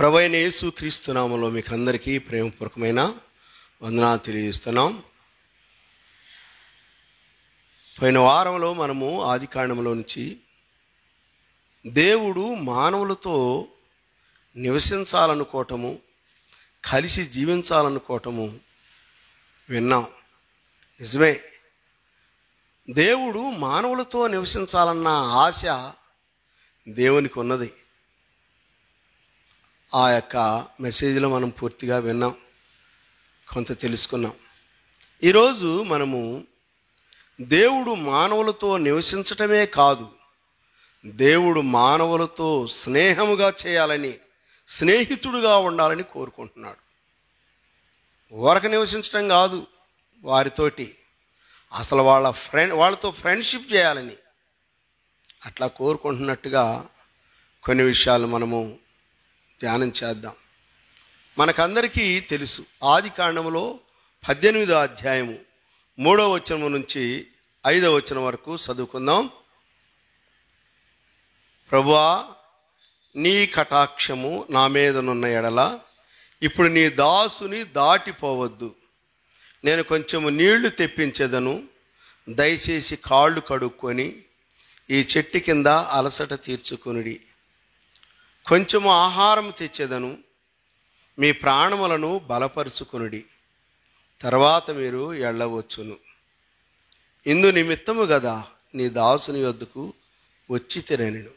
ప్రభువైన యేసు క్రీస్తు నామములో మీకు అందరికీ ప్రేమపూర్వకమైన వందనాలు తెలియజేస్తున్నాం. పోయిన వారంలో మనము ఆదికాండంలో నుంచి దేవుడు మానవులతో నివసించాలనుకోవటము, కలిసి జీవించాలనుకోవటము విన్నాం. నిజమే, దేవుడు మానవులతో నివసించాలన్న ఆశ దేవునికి ఉన్నది. ఆ యొక్క మెసేజ్లో మనం పూర్తిగా విన్నాం, కొంత తెలుసుకున్నాం. ఈరోజు మనము దేవుడు మానవులతో నివసించటమే కాదు, దేవుడు మానవులతో స్నేహముగా చేయాలని, స్నేహితుడుగా ఉండాలని కోరుకుంటున్నాడు. ఊరక నివసించటం కాదు, వారితోటి అసలు వాళ్ళతో ఫ్రెండ్షిప్ చేయాలని అట్లా కోరుకుంటున్నట్టుగా కొన్ని విషయాలు మనము ధ్యానం చేద్దాం. మనకందరికీ తెలుసు, ఆదికాండములో 18వ అధ్యాయము 3వ వచనం నుంచి 5వ వచనం వరకు చదువుకుందాం. ప్రభువా, నీ కటాక్షము నా మీదనున్న ఎడల ఇప్పుడు నీ దాసుని దాటిపోవద్దు. నేను కొంచెము నీళ్లు తెప్పించేదను, దయచేసి కాళ్ళు కడుక్కొని ఈ చెట్టు కింద అలసట తీర్చుకొనుడి. కొంచెము ఆహారం తెచ్చేదను, మీ ప్రాణములను బలపరుచుకొనుడి. తర్వాత మీరు వెళ్ళవచ్చును. ఇందు నిమిత్తము గదా నీ దాసుని వద్దకు వచ్చి తినెను.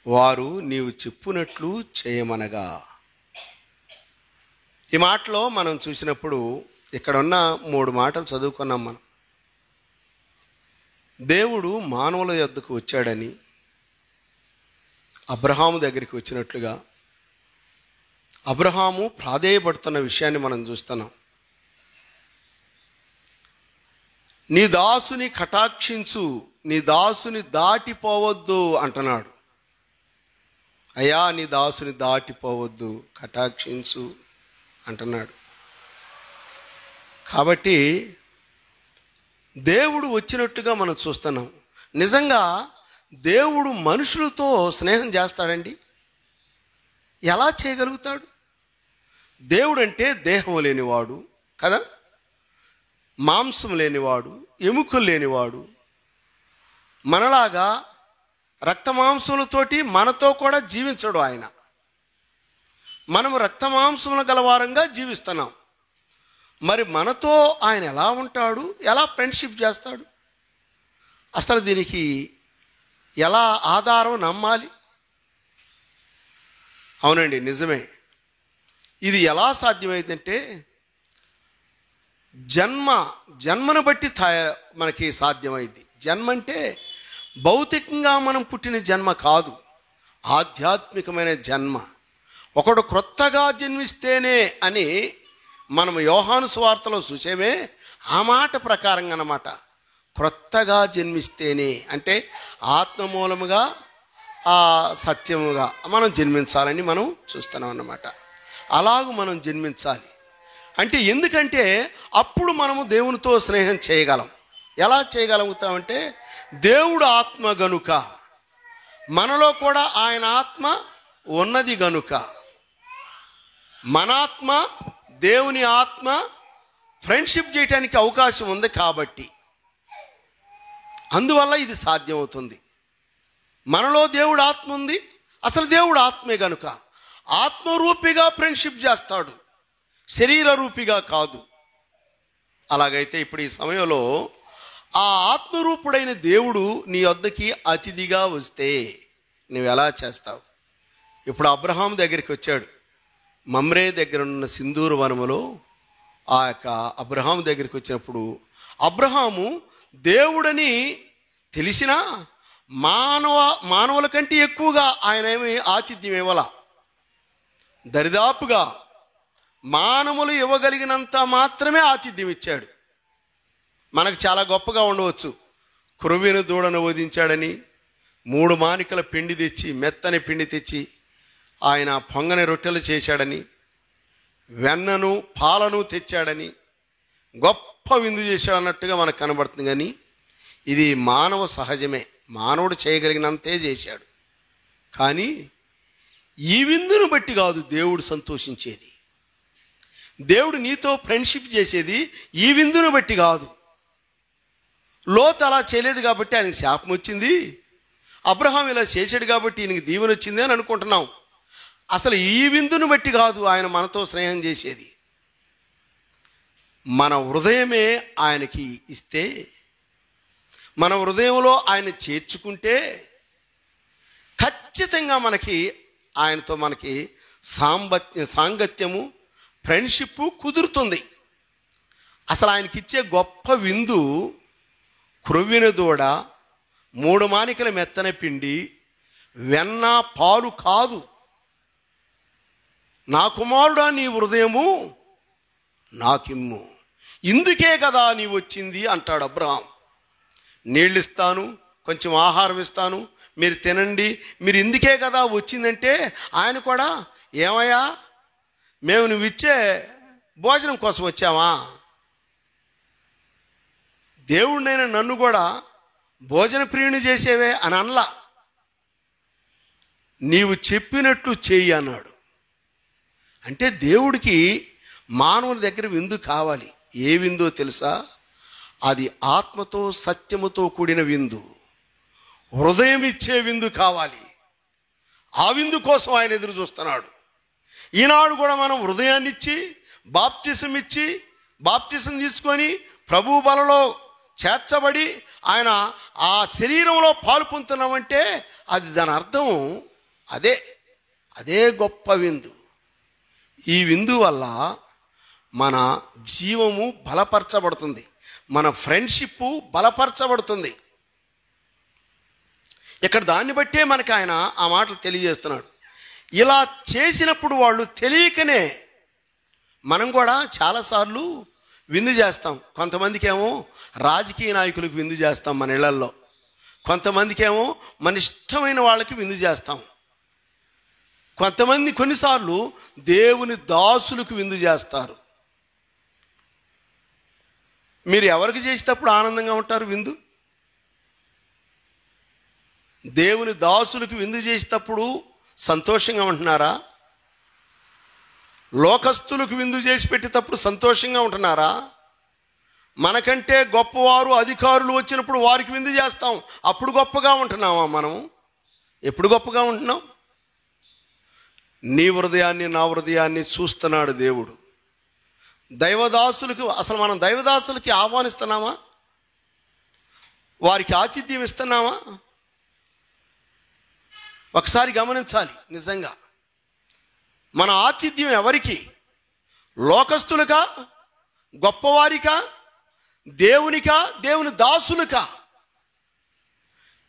వారు నీవు చెప్పునట్లు చేయమనగా. ఈ మాటలో మనం చూసినప్పుడు ఇక్కడ ఉన్న 3 మాటలు చదువుకున్నాం మనం. దేవుడు మానవుల యొద్దకు వచ్చాడని, అబ్రహాము దగ్గరికి వచ్చినట్లుగా అబ్రహాము ప్రాధేయపడుతున్న విషయాన్ని మనం చూస్తున్నాం. నీ దాసుని కటాక్షించు, నీ దాసుని దాటిపోవద్దు అంటున్నాడు. అయ్యా, నీ దాసుని దాటిపోవద్దు, కటాక్షించు అంటున్నాడు. కాబట్టి దేవుడు వచ్చినట్టుగా మనం చూస్తున్నాం. నిజంగా దేవుడు మనుషులతో స్నేహం చేస్తాడండి? ఎలా చేయగలుగుతాడు? దేవుడు అంటే దేహం లేనివాడు కదా, మాంసం లేనివాడు, ఎముకలు లేనివాడు. మనలాగా రక్తమాంసములతోటి మనతో కూడా జీవించడు ఆయన. మనము రక్తమాంసముల గలవారంగా జీవిస్తున్నాం. మరి మనతో ఆయన ఎలా ఉంటాడు? ఎలా ఫ్రెండ్షిప్ చేస్తాడు? అసలు దీనికి ఎలా ఆధారం నమ్మాలి? అవునండి, నిజమే. ఇది ఎలా సాధ్యమైందంటే జన్మను బట్టి మనకి సాధ్యమైంది. జన్మ అంటే భౌతికంగా మనం పుట్టిన జన్మ కాదు, ఆధ్యాత్మికమైన జన్మ. ఒకడు క్రొత్తగా జన్మిస్తేనే అని మనం యోహాను సువార్తలో చూసేమే, ఆ మాట ప్రకారంగా అన్నమాట. క్రొత్తగా జన్మిస్తేనే అంటే ఆత్మ మూలముగా, ఆ సత్యముగా మనం జన్మించాలని మనం చూస్తున్నాం అన్నమాట. అలాగూ మనం జన్మించాలి. అంటే ఎందుకంటే అప్పుడు మనము దేవునితో స్నేహం చేయగలం. ఎలా చేయగలుగుతామంటే దేవుడు ఆత్మ గనుక, మనలో కూడా ఆయన ఆత్మ ఉన్నది గనుక, మన ఆత్మ దేవుని ఆత్మ ఫ్రెండ్షిప్ చేయటానికి అవకాశం ఉంది. కాబట్టి అందువల్ల ఇది సాధ్యమవుతుంది. మనలో దేవుడు ఆత్మ ఉంది, అసలు దేవుడు ఆత్మే గనుక ఆత్మరూపిగా ఫ్రెండ్షిప్ చేస్తాడు, శరీర రూపిగా కాదు. అలాగైతే ఇప్పుడు ఈ సమయంలో ఆ ఆత్మరూపుడైన దేవుడు నీ వద్దకి అతిథిగా వస్తే నువ్వు ఎలా చేస్తావు? ఇప్పుడు అబ్రహాం దగ్గరికి వచ్చాడు. మమ్రే దగ్గర ఉన్న సింధూరు వనములో ఆ యొక్క అబ్రహాం దగ్గరికి వచ్చినప్పుడు అబ్రహాము దేవుడని తెలిసినా మానవుల కంటే ఎక్కువగా ఆయన ఏమి ఆతిథ్యం ఇవ్వాల. దరిదాపుగా మానవులు ఇవ్వగలిగినంత మాత్రమే ఆతిథ్యం ఇచ్చాడు. మనకు చాలా గొప్పగా ఉండవచ్చు. క్రొవ్విన దూడను వధించాడని 3 మానికల పిండి తెచ్చి, మెత్తని పిండి తెచ్చి ఆయన పొంగని రొట్టెలు చేశాడని, వెన్నను పాలను తెచ్చాడని, గొప్ప విందు చేశాడు అన్నట్టుగా మనకు కనబడుతుంది. కానీ ఇది మానవ సహజమే, మానవుడు చేయగలిగినంతే చేశాడు. కానీ ఈ విందును బట్టి కాదు దేవుడు సంతోషించేది. దేవుడు నీతో ఫ్రెండ్షిప్ చేసేది ఈ విందును బట్టి కాదు. లోతు అలా చేయలేదు కాబట్టి ఆయనకి శాపం వచ్చింది, అబ్రహాం ఇలా చేశాడు కాబట్టి ఈయనకి దీవెన వచ్చింది అని అనుకుంటున్నాం. అసలు ఈ విందును బట్టి కాదు ఆయన మనతో స్నేహం చేసేది. మన హృదయమే ఆయనకి ఇస్తే, మన హృదయంలో ఆయన చేర్చుకుంటే ఖచ్చితంగా ఆయనతో మనకి సాంగత్యము, ఫ్రెండ్షిప్ కుదురుతుంది. అసలు ఆయనకి ఇచ్చే గొప్ప విందు క్రొవ్విన దూడ, 3 మానికల మెత్తన పిండి, వెన్న పాలు కాదు. నా కుమారుడా నీ హృదయము నాకిమ్ము, ఇందుకే కదా నీ వచ్చింది అంటాడు అబ్రహాం. నీళ్ళు ఇస్తాను, కొంచెం ఆహారం ఇస్తాను, మీరు తినండి, మీరు ఇందుకే కదా వచ్చిందంటే ఆయన కూడా ఏమయ్యా మేము నువ్వు ఇచ్చే భోజనం కోసం వచ్చామా? దేవుడినైనా నన్ను కూడా భోజన ప్రియుని చేసేవే అని అనలా. నీవు చెప్పినట్లు చెయ్యి అన్నాడు. అంటే దేవుడికి మానవుల దగ్గర విందు కావాలి. ఏ విందో తెలుసా? అది ఆత్మతో సత్యముతో కూడిన విందు, హృదయం ఇచ్చే విందు కావాలి. ఆ విందు కోసం ఆయన ఎదురు చూస్తున్నాడు. ఈనాడు కూడా మనం హృదయాన్ని ఇచ్చి బాప్తిసం తీసుకొని ప్రభు బలలో చేర్చబడి ఆయన ఆ శరీరంలో పాలు పొందుతున్నామంటే అది దాని అర్థం అదే గొప్ప విందు. ఈ విందు వల్ల మన జీవము బలపరచబడుతుంది, మన ఫ్రెండ్షిప్ బలపరచబడుతుంది. ఇక్కడ దాన్ని బట్టే మనకు ఆయన ఆ మాటలు తెలియజేస్తున్నాడు. ఇలా చేసినప్పుడు వాళ్ళు తెలియకనే, మనం కూడా చాలాసార్లు విందు చేస్తాం. కొంతమందికి ఏమో రాజకీయ నాయకులకు విందు చేస్తాం మన ఇళ్లల్లో, కొంతమందికి ఏమో మన ఇష్టమైన వాళ్ళకి విందు చేస్తాం, కొంతమంది కొన్నిసార్లు దేవుని దాసులకు విందు చేస్తారు. మీరు ఎవరికి చేసేటప్పుడు ఆనందంగా ఉంటారు? విందు దేవుని దాసులకు విందు చేసేటప్పుడు సంతోషంగా ఉంటున్నారా? లోకస్తులకు విందు చేసి పెట్టేటప్పుడు సంతోషంగా ఉంటున్నారా? మనకంటే గొప్పవారు అధికారులు వచ్చినప్పుడు వారికి విందు చేస్తాం, అప్పుడు గొప్పగా ఉంటున్నామా? మనం ఎప్పుడు గొప్పగా ఉంటున్నాం? నీ హృదయాన్ని నా హృదయాన్ని చూస్తున్నాడు దేవుడు. దైవదాసులకు అసలు మనం దైవదాసులకి ఆహ్వానిస్తున్నామా? వారికి ఆతిథ్యం ఇస్తున్నామా? ఒకసారి గమనించాలి. నిజంగా మన ఆతిథ్యం ఎవరికి? లోకస్తులకా, గొప్పవారికా, దేవునికా, దేవుని దాసులకా?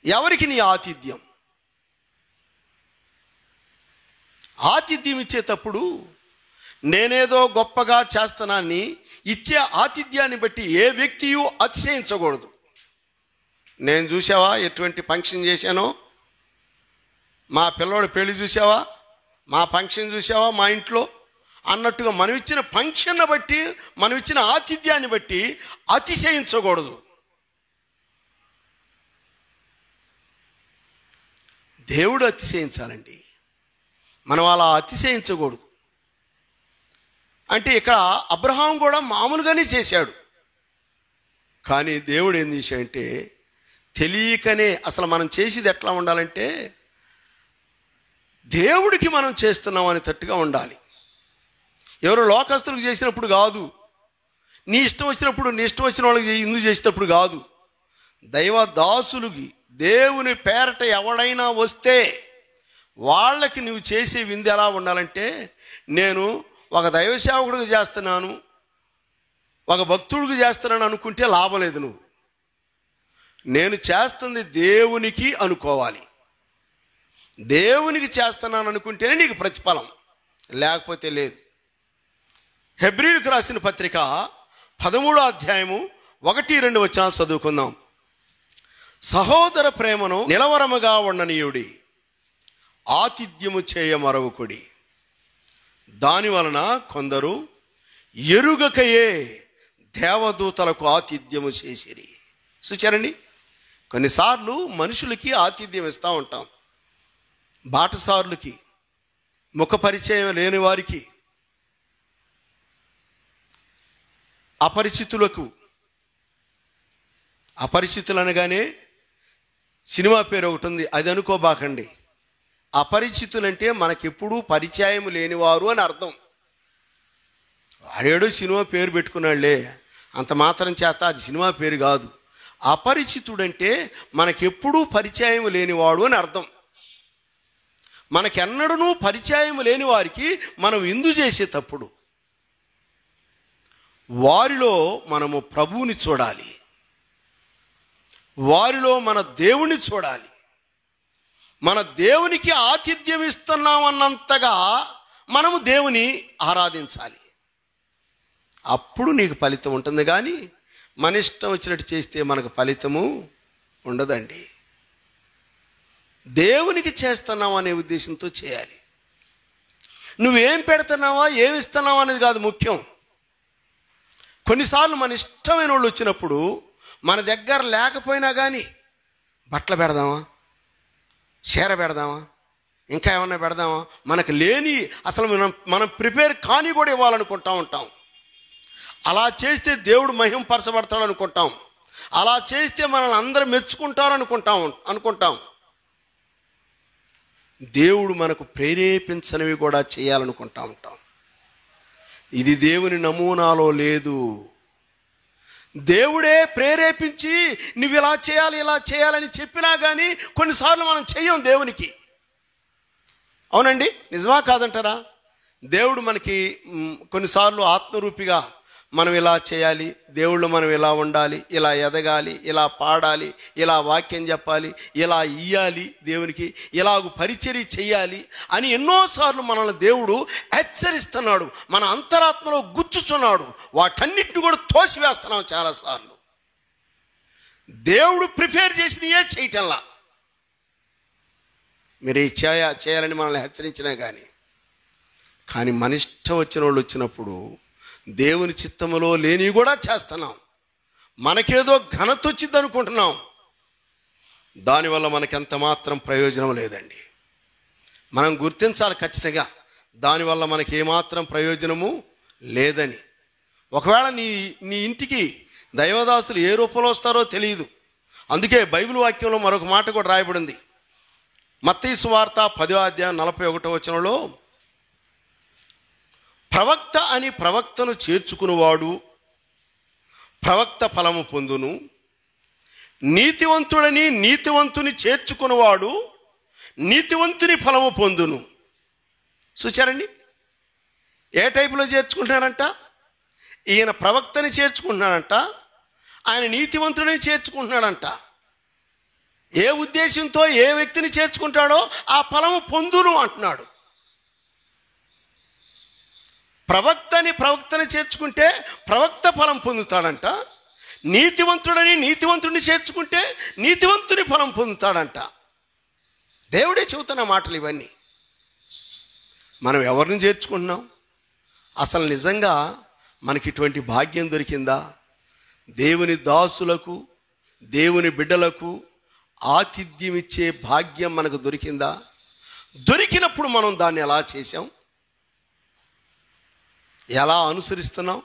ఎవరికి నీ ఆతిథ్యం? ఆతిథ్యం ఇచ్చేటప్పుడు నేనేదో గొప్పగా చేస్తున్నాన్ని ఇచ్చే ఆతిథ్యాన్ని బట్టి ఏ వ్యక్తియు అతిశయించకూడదు. నేను చూసావా ఎటువంటి ఫంక్షన్ చేశానో, మా పిల్లోడు పెళ్లి చూసావా, మా ఫంక్షన్ చూసావా మా ఇంట్లో అన్నట్టుగా మనం ఇచ్చిన ఫంక్షన్ను బట్టి, మనం ఇచ్చిన ఆతిథ్యాన్ని బట్టి అతిశయించకూడదు. దేవుడు అతిశయించాలండి, మనం అలా అతిశయించకూడదు. అంటే ఇక్కడ అబ్రహాం కూడా మామూలుగానే చేశాడు, కానీ దేవుడు ఏం చేశాడంటే తెలియకనే, అసలు మనం చేసేది ఎట్లా ఉండాలంటే దేవుడికి మనం చేస్తున్నాం అనేటట్టుగా ఉండాలి. ఎవరు లోకస్తులకు చేసినప్పుడు కాదు, నీ ఇష్టం వచ్చినప్పుడు నీ ఇష్టం వచ్చిన వాళ్ళకి ఇందు చేసేటప్పుడు కాదు. దైవ దాసులకి దేవుని పేరట ఎవడైనా వస్తే వాళ్ళకి నువ్వు చేసే విందు ఎలా ఉండాలంటే, నేను ఒక దైవ సేవకుడికి చేస్తున్నాను, ఒక భక్తుడికి చేస్తున్నాను అనుకుంటే లాభం లేదు. నువ్వు నేను చేస్తుంది దేవునికి అనుకోవాలి. దేవునికి చేస్తున్నాను అనుకుంటేనే నీకు ప్రతిఫలం, లేకపోతే లేదు. హెబ్రీయులకు రాసిన పత్రిక 13వ అధ్యాయము 1-2 వచనాలు చదువుకుందాం. సహోదర ప్రేమను నిలవరముగా ఉండనీయుడి, ఆతిథ్యము చేయ మరవకుడి, దాని వలన కొందరు ఎరుగకయే దేవదూతలకు ఆతిథ్యము చేసిరి. చూచారండి, కొన్నిసార్లు మనుషులకి ఆతిథ్యం ఇస్తూ ఉంటాం, బాటసారులకి, ముఖ పరిచయం లేని వారికి, అపరిచితులకు, అపరిచితులు అనగానే సినిమా పేరు ఒకటి ఉంది, అది అనుకోబాకండి. అపరిచితులంటే మనకెప్పుడూ పరిచయం లేనివారు అని అర్థం. వాడేడో సినిమా పేరు పెట్టుకున్నాళ్లే, అంత మాత్రం చేత అది సినిమా పేరు కాదు. అపరిచితుడంటే మనకెప్పుడూ పరిచయం లేనివాడు అని అర్థం. మనకెన్నడూ పరిచయం లేని వారికి మనం విందు చేసే తప్పుడు వారిలో మనము ప్రభువుని చూడాలి, వారిలో మన దేవుని చూడాలి. మన దేవునికి ఆతిథ్యం ఇస్తున్నామన్నంతగా మనము దేవుని ఆరాధించాలి. అప్పుడు నీకు ఫలితం ఉంటుంది. కానీ మన ఇష్టం వచ్చినట్టు చేస్తే మనకు ఫలితము ఉండదండి. దేవునికి చేస్తున్నావు అనే ఉద్దేశంతో చేయాలి. నువ్వేం పెడుతున్నావా, ఏమి ఇస్తున్నావా అనేది కాదు ముఖ్యం. కొన్నిసార్లు మన ఇష్టమైన వాళ్ళు వచ్చినప్పుడు మన దగ్గర లేకపోయినా కానీ బట్టలు పెడదామా, చీర పెడదామా, ఇంకా ఏమన్నా పెడదామా, మనకు లేని అసలు మనం ప్రిపేర్ కాని కూడా ఇవ్వాలనుకుంటా ఉంటాం. అలా చేస్తే దేవుడు మహింపరచబడతాడు అనుకుంటాం. అలా చేస్తే మనల్ని అందరూ మెచ్చుకుంటారు అనుకుంటాం. దేవుడు మనకు ప్రేరేపించనివి కూడా చేయాలనుకుంటా ఉంటాం. ఇది దేవుని నమూనాలో లేదు. దేవుడే ప్రేరేపించి నువ్వు ఇలా చేయాలి, ఇలా చేయాలని చెప్పినా కానీ కొన్నిసార్లు మనం చెయ్యం దేవునికి. అవునండి, నిజమా కాదంటారా? దేవుడు మనకి కొన్నిసార్లు ఆత్మరూపిగా మనం ఇలా చేయాలి, దేవుళ్ళు మనం ఇలా ఉండాలి, ఇలా ఎదగాలి, ఇలా పాడాలి, ఇలా వాక్యం చెప్పాలి, ఇలా ఇయ్యాలి, దేవునికి ఇలాగ పరిచర్య చెయ్యాలి అని ఎన్నోసార్లు మనల్ని దేవుడు హెచ్చరిస్తున్నాడు, మన అంతరాత్మలో గుచ్చుచున్నాడు. వాటన్నిటిని కూడా తోసివేస్తున్నాం చాలాసార్లు. దేవుడు ప్రిపేర్ చేసినయే చేయటంలా. మీరు ఈ చేయాలని మనల్ని హెచ్చరించినా కానీ మన ఇష్టం వచ్చిన వాళ్ళు వచ్చినప్పుడు దేవుని చిత్తములో లేని కూడా చేస్తున్నాం. మనకేదో ఘనత వచ్చింది అనుకుంటున్నాం. దానివల్ల మనకెంత మాత్రం ప్రయోజనం లేదండి. మనం గుర్తించాలి ఖచ్చితంగా, దానివల్ల మనకి ఏమాత్రం ప్రయోజనము లేదని. ఒకవేళ నీ ఇంటికి దైవదాసులు ఏ రూపంలో వస్తారో తెలియదు. అందుకే బైబిల్ వాక్యంలో మరొక మాట కూడా రాయబడింది. మత్తయి సువార్త 10:41 ప్రవక్త అని ప్రవక్తను చేర్చుకునివాడు ప్రవక్త ఫలము పొందును, నీతివంతుడని నీతివంతుని చేర్చుకునివాడు నీతివంతుని ఫలము పొందును. చూచారండి, ఏ టైపులో చేర్చుకుంటున్నారంట? ఈయన ప్రవక్తని చేర్చుకుంటున్నాడంట, ఆయన నీతివంతుడిని చేర్చుకుంటున్నాడంట. ఏ ఉద్దేశంతో ఏ వ్యక్తిని చేర్చుకుంటాడో ఆ ఫలము పొందును అంటున్నాడు. ప్రవక్తని చేర్చుకుంటే ప్రవక్త ఫలం పొందుతాడంట, నీతివంతుడని నీతివంతుడిని చేర్చుకుంటే నీతివంతుని ఫలం పొందుతాడంట. దేవుడే చెబుతున్న మాటలు ఇవన్నీ. మనం ఎవరిని చేర్చుకుంటున్నాం? అసలు నిజంగా మనకి ఇటువంటి భాగ్యం దొరికిందా? దేవుని దాసులకు, దేవుని బిడ్డలకు ఆతిథ్యం ఇచ్చే భాగ్యం మనకు దొరికిందా? దొరికినప్పుడు మనం దాన్ని ఎలా చేసాం, ఎలా అనుసరిస్తున్నాం,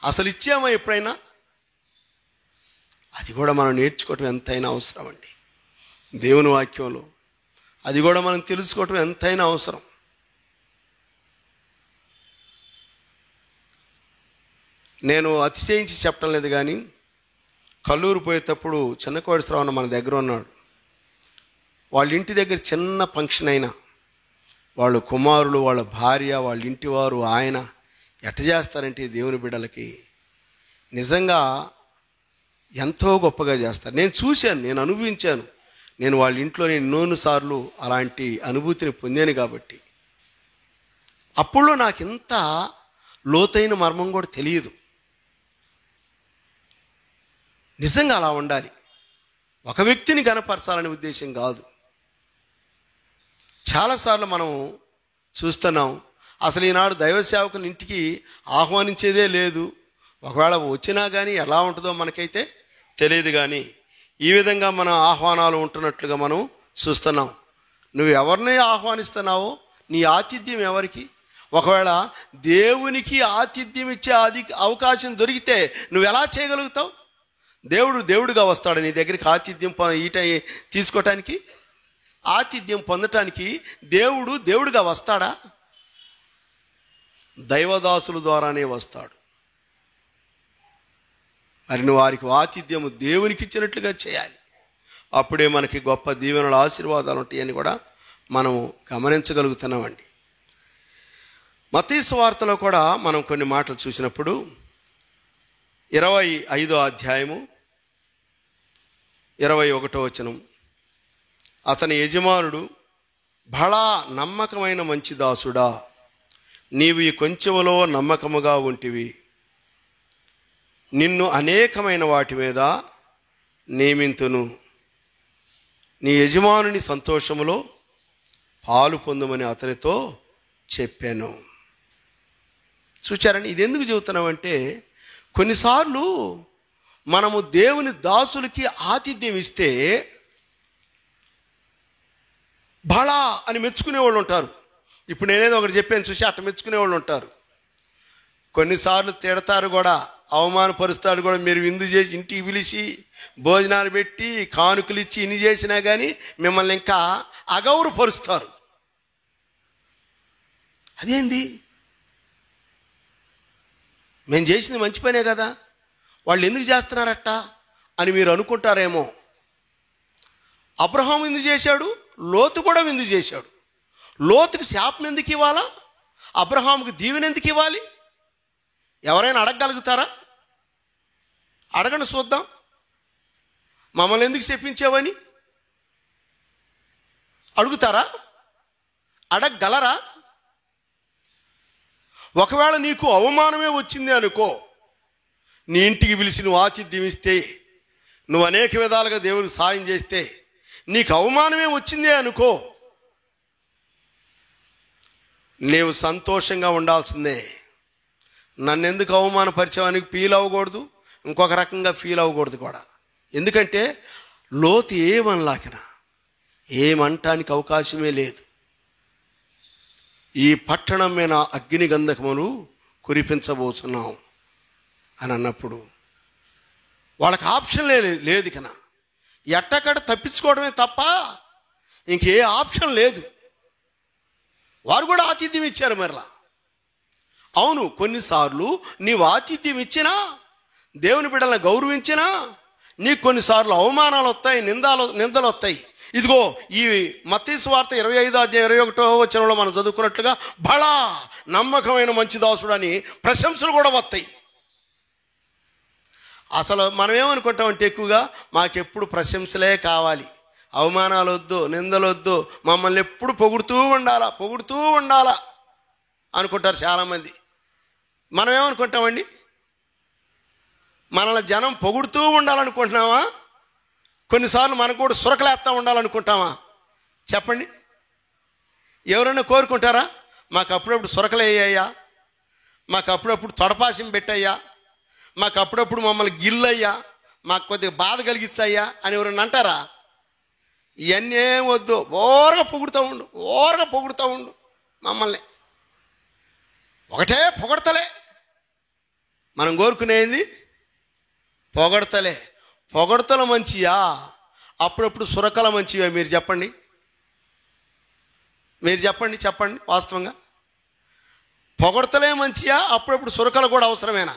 అసలు ఇచ్చామా ఎప్పుడైనా? అది కూడా మనం నేర్చుకోవటం ఎంతైనా అవసరం అండి. దేవుని వాక్యంలో అది కూడా మనం తెలుసుకోవటం ఎంతైనా అవసరం. నేను అతిశయించి చెప్పడం లేదు కానీ కల్లూరు పోయేటప్పుడు చిన్నకోడిశ్రావణ మన దగ్గర ఉన్నాడు. వాళ్ళ ఇంటి దగ్గర చిన్న ఫంక్షన్ అయినా వాళ్ళ కుమారులు, వాళ్ళ భార్య, వాళ్ళ ఇంటి వారు, ఆయన ఎట్ట చేస్తారంటే దేవుని బిడ్డలకి నిజంగా ఎంతో గొప్పగా చేస్తారు. నేను చూశాను, నేను అనుభవించాను. నేను వాళ్ళ ఇంట్లో ఎన్నోసార్లు అలాంటి అనుభూతిని పొందాను. కాబట్టి అప్పుడు నాకు ఇంత లోతైన మర్మం కూడా తెలియదు. నిజంగా అలా ఉండాలి. ఒక వ్యక్తిని గణపరచాలనే ఉద్దేశం కాదు. చాలాసార్లు మనం చూస్తున్నాం, అసలు ఈనాడు దైవ సేవకుని ఇంటికి ఆహ్వానించేదే లేదు. ఒకవేళ వచ్చినా కానీ ఎలా ఉంటుందో మనకైతే తెలియదు. కానీ ఈ విధంగా మన ఆహ్వానాలు ఉంటున్నట్లుగా మనం చూస్తున్నాం. నువ్వు ఎవరిని ఆహ్వానిస్తున్నావో నీ ఆతిథ్యం ఎవరికి? ఒకవేళ దేవునికి ఆతిథ్యం ఇచ్చే అవకాశం దొరికితే నువ్వు ఎలా చేయగలుగుతావు? దేవుడుగా వస్తాడు నీ దగ్గరికి ఆతిథ్యం తీసుకోవటానికి, ఆతిథ్యం పొందటానికి దేవుడుగా వస్తాడా? దైవదాసుల ద్వారానే వస్తాడు. మరి నువ్వు వారికి ఆతిథ్యము దేవునికి ఇచ్చినట్లుగా చేయాలి. అప్పుడే మనకి గొప్ప దీవెనల ఆశీర్వాదాలు ఉంటాయని కూడా మనము గమనించగలుగుతున్నామండి. మత్తయి సువార్తలో కూడా మనం కొన్ని మాటలు చూసినప్పుడు 25వ అధ్యాయము 21వ వచనం, అతని యజమానుడు, బహళా నమ్మకమైన మంచి దాసుడా, నీవు ఈ కొంచెములో నమ్మకముగా ఉంటివి, నిన్ను అనేకమైన వాటి మీద నియమింతును, నీ యజమానుని సంతోషములో పాలు పొందమని అతనితో చెప్పాను. చూచారని ఇది ఎందుకు చెబుతున్నామంటే, కొన్నిసార్లు మనము దేవుని దాసులకి ఆతిథ్యం ఇస్తే బళా అని మెచ్చుకునే వాళ్ళు ఉంటారు. ఇప్పుడు నేనేదో ఒకటి చెప్పాను చూసి అట్ట మెచ్చుకునే వాళ్ళు ఉంటారు. కొన్నిసార్లు తిడతారు కూడా, అవమానపరుస్తారు కూడా. మీరు విందు చేసి ఇంటికి పిలిచి భోజనాలు పెట్టి కానుకలు ఇచ్చి ఇన్ని చేసినా కానీ మిమ్మల్ని ఇంకా అగౌరవపరుస్తారు. అదేంది? మేము చేసింది మంచి పనే కదా, వాళ్ళు ఎందుకు చేస్తున్నారట అని మీరు అనుకుంటారేమో. అబ్రహాం విందు చేశాడు, లోతు కూడా విందు చేశాడు. లోతుకి శాపం ఎందుకు ఇవ్వాలా? అబ్రహాముకి దీవెన ఎందుకు ఇవ్వాలి? ఎవరైనా అడగగలుగుతారా? అడగండి చూద్దాం. మమ్మల్ని ఎందుకు శపించావని అడుగుతారా? అడగగలరా? ఒకవేళ నీకు అవమానమే వచ్చింది అనుకో, నీ ఇంటికి పిలిచి నువ్వు ఆతిథ్యం ఇస్తే, నువ్వు అనేక విధాలుగా దేవుడికి సాయం చేస్తే నీకు అవమానమే వచ్చిందే అనుకో, నీవు సంతోషంగా ఉండాల్సిందే. నన్ను ఎందుకు అవమానపరిచావని ఫీల్ అవ్వకూడదు, ఇంకొక రకంగా ఫీల్ అవ్వకూడదు కూడా. ఎందుకంటే లోతు ఏమనలాకినా ఏమంటానికి అవకాశమే లేదు. ఈ పట్టణం మీద అగ్ని గంధకములు కురిపించబోతున్నాం అని అన్నప్పుడు వాళ్ళకి ఆప్షన్ లేదు. కన్నా ఎట్టకడ తప్పించుకోవడమే తప్ప ఇంకే ఆప్షన్ లేదు. వారు కూడా ఆతిథ్యం ఇచ్చారు. మరలా అవును, కొన్నిసార్లు నీవు ఆతిథ్యం ఇచ్చినా, దేవుని బిడ్డలను గౌరవించినా నీకు కొన్నిసార్లు అవమానాలు వస్తాయి, నిందలు వస్తాయి. ఇదిగో ఈ మత్తయి సువార్త 25వ అధ్యాయం 21వ వచనంలో మనం చదువుకున్నట్లుగా బళా నమ్మకమైన మంచి దాసుడు అని ప్రశంసలు కూడా వస్తాయి. అసలు మనం ఏమనుకుంటామంటే, ఎక్కువగా మాకెప్పుడు ప్రశంసలే కావాలి, అవమానాలు వద్దు, నిందలు వద్దు, మమ్మల్ని ఎప్పుడు పొగుడుతూ ఉండాలా అనుకుంటారు చాలామంది. మనం ఏమనుకుంటామండి? మనల్ని జనం పొగుడుతూ ఉండాలనుకుంటున్నామా? కొన్నిసార్లు మనకు కూడా సురకలేస్తూ ఉండాలనుకుంటామా? చెప్పండి. ఎవరైనా కోరుకుంటారా? మాకు అప్పుడప్పుడు సురకలేయ్యా, మాకు అప్పుడప్పుడు తొడపాసం పెట్టయ్యా, మాకు అప్పుడప్పుడు మమ్మల్ని గిల్లయ్యా, మాకు కొద్దిగా బాధ కలిగించయ్యా అని ఎవరైనా అంటారా? ఇవన్నీ ఏం వద్దు, ఓరగా పొగుడుతూ ఉండు మమ్మల్ని. ఒకటే పొగడతలే. మనం కోరుకునేది పొగడతల మంచియా, అప్పుడప్పుడు సురకల మంచివా? మీరు చెప్పండి వాస్తవంగా. పొగడతలే మంచియా, అప్పుడప్పుడు సురకలు కూడా అవసరమేనా?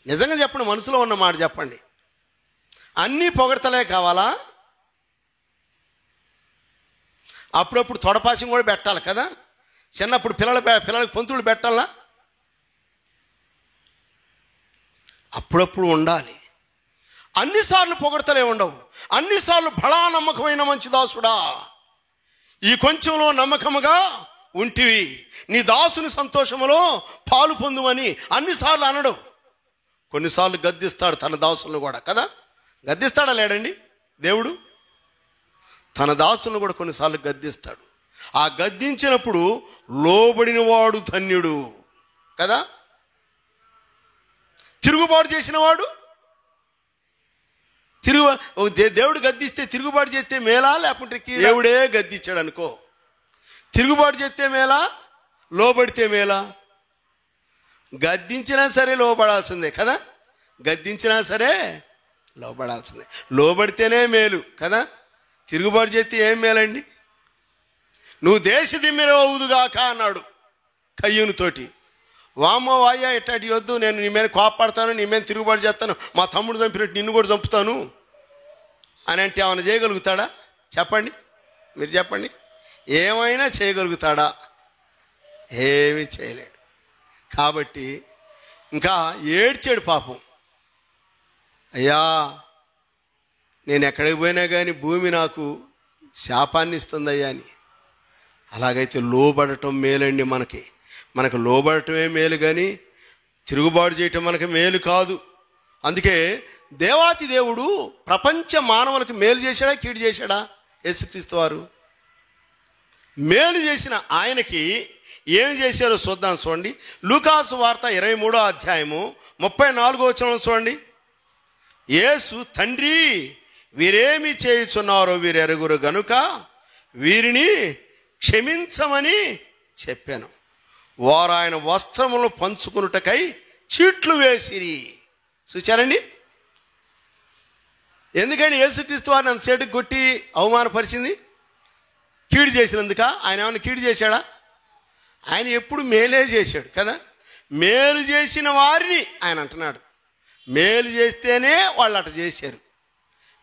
నిజంగా చెప్పండి, మనసులో ఉన్న మాట చెప్పండి. అన్నీ పొగడతలే కావాలా? అప్పుడప్పుడు తొడపాసం కూడా పెట్టాలి కదా. చిన్నప్పుడు పిల్లలకు పొంతులు పెట్టాలా? అప్పుడప్పుడు ఉండాలి. అన్నిసార్లు పొగడతలే ఉండవు. అన్నిసార్లు బళా నమ్మకమైన మంచి దాసుడా, ఈ కొంచెంలో నమ్మకముగా ఉంటివి, నీ దాసుని సంతోషములో పాలు పొందుమని అన్నిసార్లు అనడు. కొన్నిసార్లు గద్దిస్తాడు తన దాసులను కూడా కదా. గద్దిస్తాడా లేడండి దేవుడు? తన దాసులను కూడా కొన్నిసార్లు గద్దిస్తాడు. ఆ గద్దించినప్పుడు లోబడినవాడు ధన్యుడు కదా. తిరుగుబాటు దేవుడు గద్దిస్తే తిరుగుబాటు చేస్తే మేలా, లేకుంటే దేవుడే గద్దించాడు అనుకో, తిరుగుబాటు చేస్తే మేలా, లోబడితే మేలా? గద్దించినా సరే లోబడాల్సిందే కదా, గద్దించినా సరే లోబడాల్సిందే. లోబడితేనే మేలు కదా, తిరుగుబాటు చేస్తే ఏం మేలండి? నువ్వు దేశ దిమ్మెర అవుదుగాక అన్నాడు కయ్యూనుతోటి. వామ్మో వాయ్యా ఎట్టాటి వద్దు, నేను నీ మీద కోపడతాను, నీ మీద తిరుగుబాటు చేస్తాను, మా తమ్ముడు చంపినట్టు నిన్ను కూడా చంపుతాను అని అంటే ఏమైనా చేయగలుగుతాడా? చెప్పండి, మీరు చెప్పండి. ఏమైనా చేయగలుగుతాడా? ఏమీ చేయలేడు. కాబట్టి ఇంకా ఏడ్చాడు పాపం. అయ్యా, నేను ఎక్కడికి పోయినా కానీ భూమి నాకు శాపాన్ని ఇస్తుందయ్యా అని. అలాగైతే లోబడటం మేలండి. మనకు లోబడటమే మేలు, కానీ తిరుగుబాటు చేయటం మనకు మేలు కాదు. అందుకే దేవాతి దేవుడు ప్రపంచ మానవులకు మేలు చేశాడా, కీడు చేశాడా? యేసుక్రీస్తు వారు మేలు చేసిన ఆయనకి ఏం చేశారో చూద్దాం. చూడండి, లూకాసు వార్త 23వ అధ్యాయము 34వ వచనం చూడండి. యేసు, తండ్రి, వీరేమి చేయుచున్నారో వీరెరుగురు గనుక వీరిని క్షమించమని చెప్పాను. వారు ఆయన వస్త్రములు పంచుకున్నటకై చీట్లు వేసిరి. చూచారండి? ఎందుకని యేసుక్రీస్తు వారిని అంత సేటుకు కొట్టి అవమానపరిచింది? కీడు చేసినందుక? ఆయన ఏమైనా కీడు చేశాడా? ఆయన ఎప్పుడు మేలే చేశాడు కదా. మేలు చేసిన వారిని ఆయన అంటున్నాడు. మేలు చేస్తేనే వాళ్ళు అట చేశారు.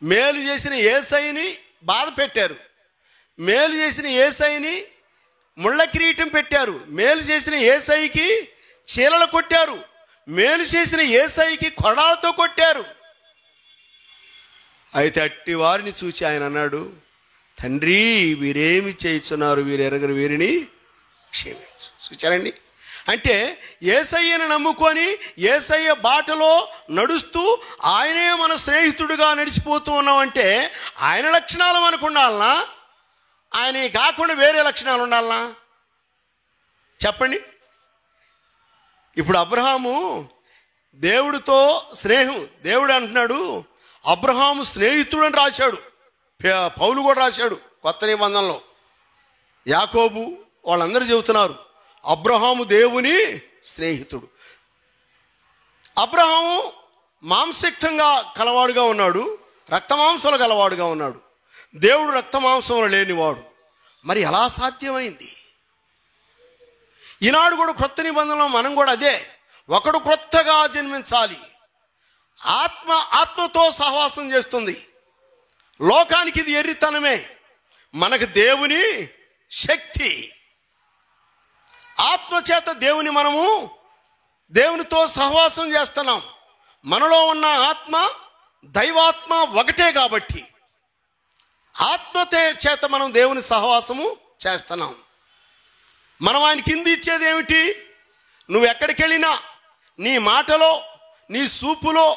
మేలు చేసిన యేసయ్యని బాధ పెట్టారు. మేలు చేసిన యేసయ్యని ముళ్ళ కిరీటం పెట్టారు. మేలు చేసిన యేసయ్యకి చీలలు కొట్టారు. మేలు చేసిన యేసయ్యకి కొరడాలతో కొట్టారు. అయితే అట్టి వారిని చూచి ఆయన అన్నాడు, తండ్రి, వీరేమి చేయుచున్నారు, వీరెరగరు, వీరిని క్షమించు. చూచారండి? అంటే యేసయ్యను నమ్ముకొని యేసయ్య బాటలో నడుస్తూ ఆయనే మన స్నేహితుడిగా నడిచిపోతూ ఉన్నామంటే ఆయన లక్షణాలు మనకు ఉండాలనా? ఆయన కాకుండా వేరే లక్షణాలు ఉండాలనా? చెప్పండి. ఇప్పుడు అబ్రహాము దేవుడితో స్నేహం, దేవుడు అంటున్నాడు అబ్రహాము స్నేహితుడు అని రాశాడు. పౌలు కూడా రాశాడు కొత్త నిబంధనలో. యాకోబు వాళ్ళందరూ చెబుతున్నారు అబ్రహాము దేవుని స్నేహితుడు. అబ్రహాము మాంసయుక్తంగా కలవాడుగా ఉన్నాడు, రక్తమాంసాలు కలవాడుగా ఉన్నాడు. దేవుడు రక్తమాంసంలో లేనివాడు. మరి ఎలా సాధ్యమైంది? ఈనాడు కూడా క్రొత్త నిబంధనలో మనం కూడా అదే. ఒకడు క్రొత్తగా జన్మించాలి. ఆత్మతో సహవాసం చేస్తుంది. లోకానికి ఇది ఎర్రితనమే. మనకు దేవుని శక్తి, ఆత్మచేత దేవునితో సహవాసం చేస్తున్నాం. మనలో ఉన్న ఆత్మ దైవాత్మ ఒకటే కాబట్టి ఆత్మతే చేత మనం దేవుని సహవాసము చేస్తున్నాం. మనం ఆయన కింద ఇచ్చేది ఏమిటి? నువ్వు ఎక్కడికి వెళ్ళినా నీ మాటలో, నీ చూపులో,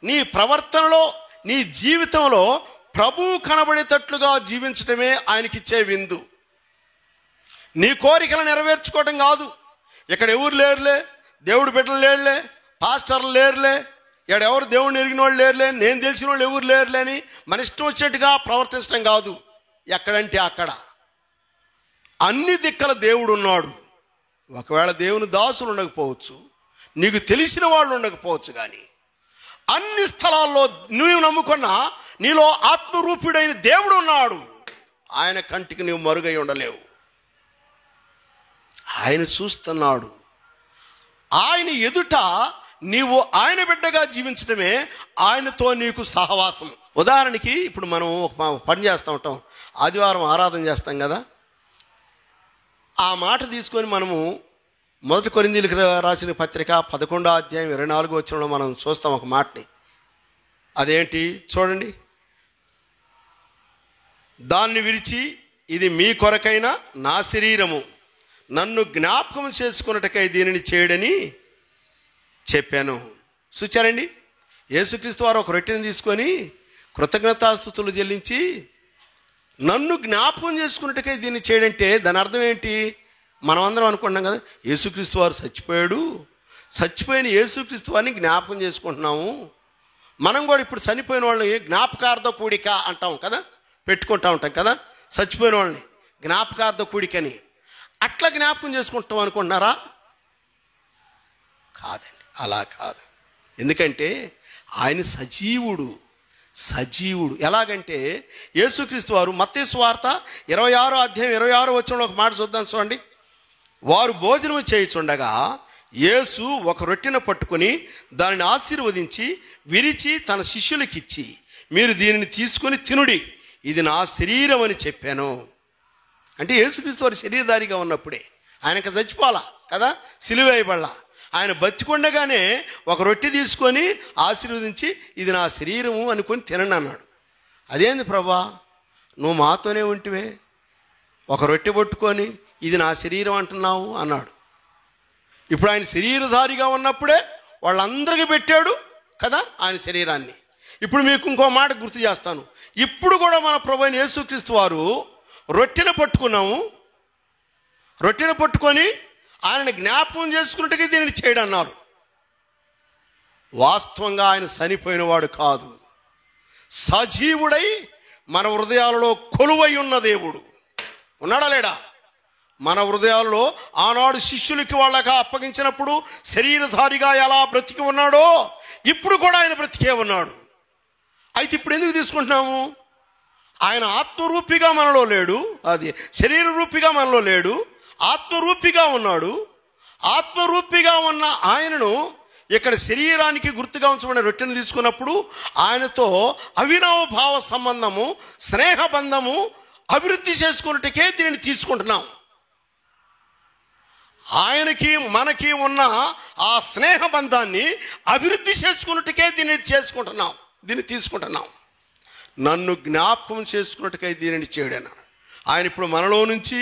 నీ ప్రవర్తనలో, నీ జీవితంలో ప్రభువు కనబడేటట్లుగా జీవించటమే ఆయనకిచ్చే విందు. నీ కోరికలు నెరవేర్చుకోవటం కాదు. ఇక్కడ ఎవరు లేరులే, దేవుడు బిడ్డలు లేరులే, పాస్టర్లు లేరులే, ఇక్కడ ఎవరు దేవుడిని ఎరిగిన వాళ్ళు లేరులే, నేను తెలిసిన వాళ్ళు ఎవరు లేరులే అని మన ఇష్టం వచ్చినట్టుగా ప్రవర్తించడం కాదు. ఎక్కడంటే అక్కడ అన్ని దిక్కల దేవుడు ఉన్నాడు. ఒకవేళ దేవుని దాసులు ఉండకపోవచ్చు, నీకు తెలిసిన వాళ్ళు ఉండకపోవచ్చు, కానీ అన్ని స్థలాల్లో నువ్వు నమ్ముకున్న నీలో ఆత్మరూపుడైన దేవుడు ఉన్నాడు. ఆయన కంటికి నువ్వు మరుగై ఉండలేవు. ఆయన చూస్తున్నాడు. ఆయన ఎదుట నీవు ఆయన బిడ్డగా జీవించడమే ఆయనతో నీకు సహవాసం. ఉదాహరణకి ఇప్పుడు మనం ఒక పని చేస్తూ ఉంటాం, ఆదివారం ఆరాధన చేస్తాం కదా. ఆ మాట తీసుకొని మనము 1 కొరింథీయులకు రాసిన పత్రిక 11వ అధ్యాయం 24వ వచనంలో మనం చూస్తాం ఒక మాటని. అదేంటి చూడండి. దాన్ని విరిచి, ఇది మీ కొరకైన నా శరీరము, నన్ను జ్ఞాపకం చేసుకున్నటకై దీనిని చేయడని చెప్పాను. చూచారండి? యేసుక్రీస్తు వారు ఒక రొట్టెని తీసుకొని కృతజ్ఞతాస్తుతులు చెల్లించి నన్ను జ్ఞాపకం చేసుకున్నట్టుకై దీన్ని చేయడంటే దాని అర్థం ఏంటి? మనం అందరం అనుకుంటున్నాం కదా, యేసుక్రీస్తు వారు చచ్చిపోయాడు, చచ్చిపోయిన యేసుక్రీస్తు వారిని జ్ఞాపకం చేసుకుంటున్నాము. మనం కూడా ఇప్పుడు చనిపోయిన వాళ్ళని జ్ఞాపకార్థ కూడిక అంటాం కదా, పెట్టుకుంటా ఉంటాం కదా చచ్చిపోయిన వాళ్ళని జ్ఞాపకార్థ కూడికని. అట్లా జ్ఞాపకం చేసుకుంటాం అనుకుంటున్నారా? కాదండి, అలా కాదు. ఎందుకంటే ఆయన సజీవుడు. ఎలాగంటే యేసుక్రీస్తు వారు మత్తయి సువార్త 26వ అధ్యాయం 26వ వచనంలో ఒక మాట చూద్దాం, చూడండి. వారు భోజనం చేయుచుండగా యేసు ఒక రొట్టెను పట్టుకొని దానిని ఆశీర్వదించి విరిచి తన శిష్యులకిచ్చి, మీరు దీనిని తీసుకొని తినుడి, ఇది నా శరీరం అని చెప్పాను. అంటే యేసుక్రీస్తు వారు శరీరధారిగా ఉన్నప్పుడే, ఆయనకు చచ్చిపోవాలా కదా, సిలువ వేయబడలా, ఆయన బతికుండగానే ఒక రొట్టె తీసుకొని ఆశీర్వదించి ఇది నా శరీరము అనుకొని తినండి అన్నాడు. అదేంది ప్రభా, నువ్వు మాతోనే ఉంటివే, ఒక రొట్టె పట్టుకొని ఇది నా శరీరం అంటున్నావు అన్నాడు. ఇప్పుడు ఆయన శరీరధారిగా ఉన్నప్పుడే వాళ్ళందరికీ పెట్టాడు కదా ఆయన శరీరాన్ని. ఇప్పుడు మీకు ఇంకో మాట గుర్తు చేస్తాను. ఇప్పుడు కూడా మన ప్రభు అయిన యేసుక్రీస్తు వారు రొట్టెను పట్టుకొని ఆయనని జ్ఞాపకం చేసుకున్నట్టుగా దీనిని చేయడం అన్నారు. వాస్తవంగా ఆయన చనిపోయిన వాడు కాదు, సజీవుడై మన హృదయాలలో కొలువై ఉన్న దేవుడు ఉన్నాడా లేడా? మన హృదయాల్లో ఆనాడు శిష్యులకి వాళ్ళగా అప్పగించినప్పుడు శరీరధారిగా ఎలా బ్రతికి ఉన్నాడో ఇప్పుడు కూడా ఆయన బ్రతికే ఉన్నాడు. అయితే ఇప్పుడు ఎందుకు తీసుకుంటున్నాము? ఆయన ఆత్మరూపిగా మనలో లేడు, అది శరీర రూపిగా మనలో లేడు, ఆత్మరూపిగా ఉన్నాడు. ఆత్మరూపిగా ఉన్న ఆయనను ఇక్కడ శరీరానికి గుర్తుగా ఉంచబడిన రొట్టెను తీసుకున్నప్పుడు ఆయనతో అవినవ భావ సంబంధము, స్నేహబంధము అభివృద్ధి చేసుకున్నట్టుకే దీనిని తీసుకుంటున్నాం. ఆయనకి మనకి ఉన్న ఆ స్నేహబంధాన్ని అభివృద్ధి చేసుకున్నట్టుకే దీన్ని తీసుకుంటున్నాం. నన్ను జ్ఞాపకం చేసుకున్నట్టుకై దీనిని చేయడాను. ఆయన ఇప్పుడు మనలో నుంచి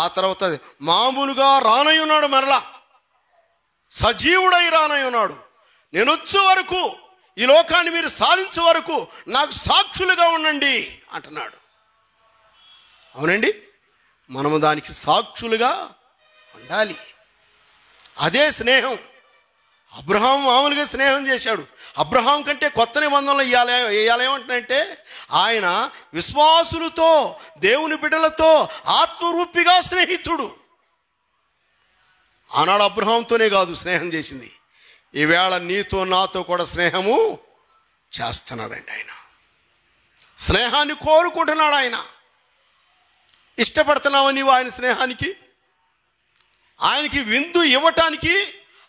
ఆ తర్వాత మామూలుగా రానై ఉన్నాడు, మరలా సజీవుడై రానై ఉన్నాడు. నేను వచ్చే వరకు, ఈ లోకాన్ని మీరు సాధించే వరకు నాకు సాక్షులుగా ఉండండి అంటున్నాడు. అవునండి, మనము దానికి సాక్షులుగా ఉండాలి. అదే స్నేహం. అబ్రహాం మామూలుగా స్నేహం చేశాడు. అబ్రహాం కంటే కొత్త నిబంధనలు ఏమంటున్నాయంటే ఆయన విశ్వాసులతో, దేవుని బిడ్డలతో ఆత్మరూపిగా స్నేహితుడు. ఆనాడు అబ్రహాంతోనే కాదు స్నేహం చేసింది, ఈవేళ నీతో నాతో కూడా స్నేహము చేస్తున్నాడండి. ఆయన స్నేహాన్ని కోరుకుంటున్నాడు. ఆయన ఇష్టపడుతున్నావా నీవు ఆయన స్నేహానికి? ఆయనకి విందు ఇవ్వటానికి,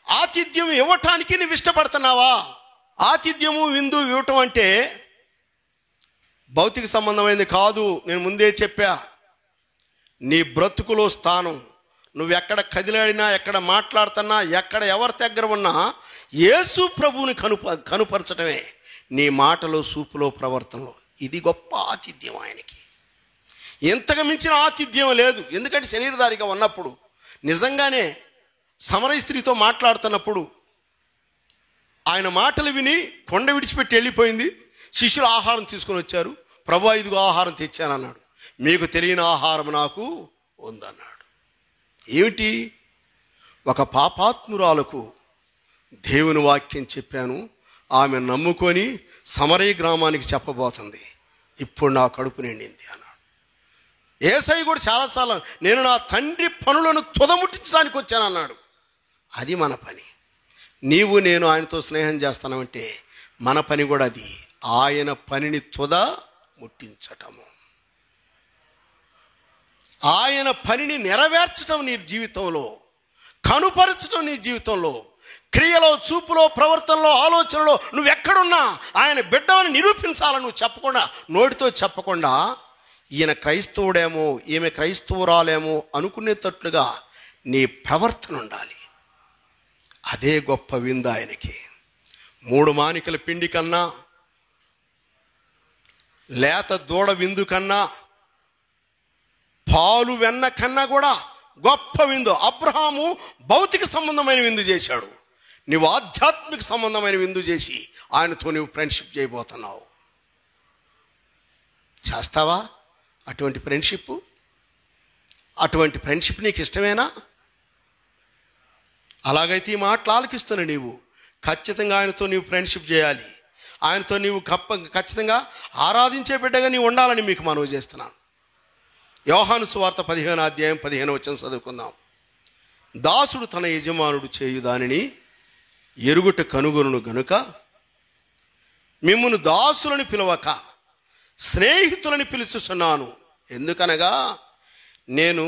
ఆతిథ్యం ఇవ్వటానికి నువ్వు ఇష్టపడుతున్నావా? ఆతిథ్యము విందు ఇవ్వటం అంటే భౌతిక సంబంధమైనది కాదు. నేను ముందే చెప్పా, నీ బ్రతుకులో స్థానం, నువ్వు ఎక్కడ కదిలాడినా, ఎక్కడ మాట్లాడుతున్నా, ఎక్కడ ఎవరి దగ్గర ఉన్నా యేసు ప్రభువుని కనుపరచడమే నీ మాటలో, చూపులో, ప్రవర్తనలో. ఇది గొప్ప ఆతిథ్యం. ఆయనకి ఇంతకు మించిన ఆతిథ్యం లేదు. ఎందుకంటే శరీరధారిగా ఉన్నప్పుడు నిజంగానే సమరయ స్త్రీతో మాట్లాడుతున్నప్పుడు ఆయన మాటలు విని కొండ విడిచిపెట్టి వెళ్ళిపోయింది. శిష్యులు ఆహారం తీసుకొని వచ్చారు. ప్రభు, ఇదిగో ఆహారం తెచ్చానన్నాడు. మీకు తెలియని ఆహారం నాకు ఉందన్నాడు. ఏమిటి? ఒక పాపాత్మురాలకు దేవుని వాక్యం చెప్పాను, ఆమె నమ్ముకొని సమరయ గ్రామానికి చెప్పబోతుంది, ఇప్పుడు నా కడుపు నిండింది అన్నాడు. యేసయ్య కూడా చాలాసార్లు నేను నా తండ్రి పనులను తుదముట్టించడానికి వచ్చానన్నాడు. అది మన పని. నీవు నేను ఆయనతో స్నేహం చేస్తానంటే మన పని కూడా అది, ఆయన పనిని తుద ముట్టించటము, ఆయన పనిని నెరవేర్చడం నీ జీవితంలో, కనుపరచడం నీ జీవితంలో, క్రియలో, చూపులో, ప్రవర్తనలో, ఆలోచనలో నువ్వెక్కడున్నా ఆయన బిడ్డని నిరూపించాలని నువ్వు చెప్పకుండా, నోటితో చెప్పకుండా ఈయన క్రైస్తవుడేమో, ఈమె క్రైస్తవురాలేమో అనుకునేటట్లుగా నీ ప్రవర్తన ఉండాలి. అదే గొప్ప విందు ఆయనకి. 3 మానికల పిండి కన్నా, లేత దూడ విందు కన్నా, పాలు వెన్న కన్నా కూడా గొప్ప విందు. అబ్రహాము భౌతిక సంబంధమైన విందు చేశాడు, నువ్వు ఆధ్యాత్మిక సంబంధమైన విందు చేసి ఆయనతో నువ్వు ఫ్రెండ్షిప్ చేయబోతున్నావు. చేస్తావా అటువంటి ఫ్రెండ్షిప్? అటువంటి ఫ్రెండ్షిప్ నీకు ఇష్టమేనా? అలాగైతే ఈ మాటలు ఆలకిస్తున్నా నీవు ఖచ్చితంగా ఆయనతో నీవు ఫ్రెండ్షిప్ చేయాలి. ఆయనతో నీవు ఖచ్చితంగా ఆరాధించే బిడ్డగా నీవు ఉండాలని మీకు మనవి చేస్తున్నాను. యోహాను సువార్త 15 చదువుకుందాం. దాసుడు తన యజమానుడు చేయు దానిని ఎరుగుట కనుగొనును గనుక మిమ్మును దాసులని పిలవక స్నేహితులని పిలుచుచున్నాను. ఎందుకనగా నేను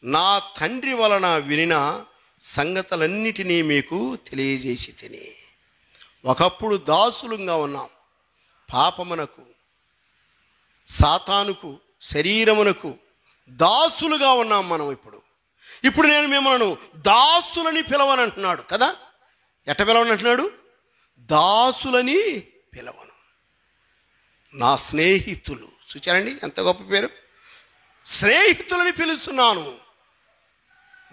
నా తండ్రి వలన వినిన సంగతులన్నిటినీ మీకు తెలియజేసి తిని. ఒకప్పుడు దాసులుగా ఉన్నాం, పాపమునకు, సాతానుకు, శరీరమునకు దాసులుగా ఉన్నాం మనం. ఇప్పుడు నేను మిమ్మల్ని దాసులని పిలవనంటున్నాడు కదా. ఎట్ట పిలవనంటున్నాడు? దాసులని పిలవను. నా స్నేహితులు. చూచారండి ఎంత గొప్ప పేరు, స్నేహితులని పిలుస్తున్నాను.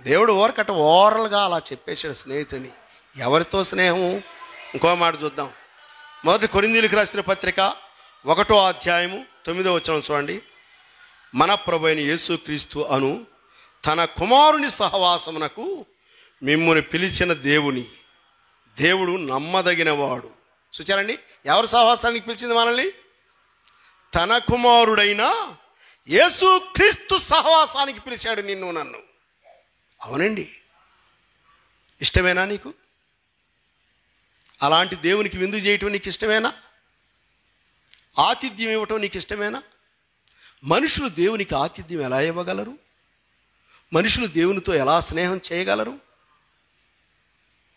దేవుడు ఓరకట్ట ఓరల్గా అలా చెప్పేశాడు స్నేహితుని. ఎవరితో స్నేహము? ఇంకో మాట చూద్దాం. మొదటి కొరింథీయులకు రాసిన పత్రిక 1వ అధ్యాయము 9వ వచనం చూడండి. మన ప్రభు అయిన యేసుక్రీస్తు అను తన కుమారుని సహవాసమునకు మిమ్ముని పిలిచిన దేవుడు నమ్మదగినవాడు. చూచారండి, ఎవరి సహవాసానికి పిలిచింది మనల్ని? తన కుమారుడైన యేసుక్రీస్తు సహవాసానికి పిలిచాడు నిన్ను నన్ను. అవునండి, ఇష్టమేనా నీకు? అలాంటి దేవునికి విందు చేయటం నీకు ఇష్టమేనా? ఆతిథ్యం ఇవ్వటం నీకు ఇష్టమేనా? మనుషులు దేవునికి ఆతిథ్యం ఎలా ఇవ్వగలరు? మనుషులు దేవునితో ఎలా స్నేహం చేయగలరు?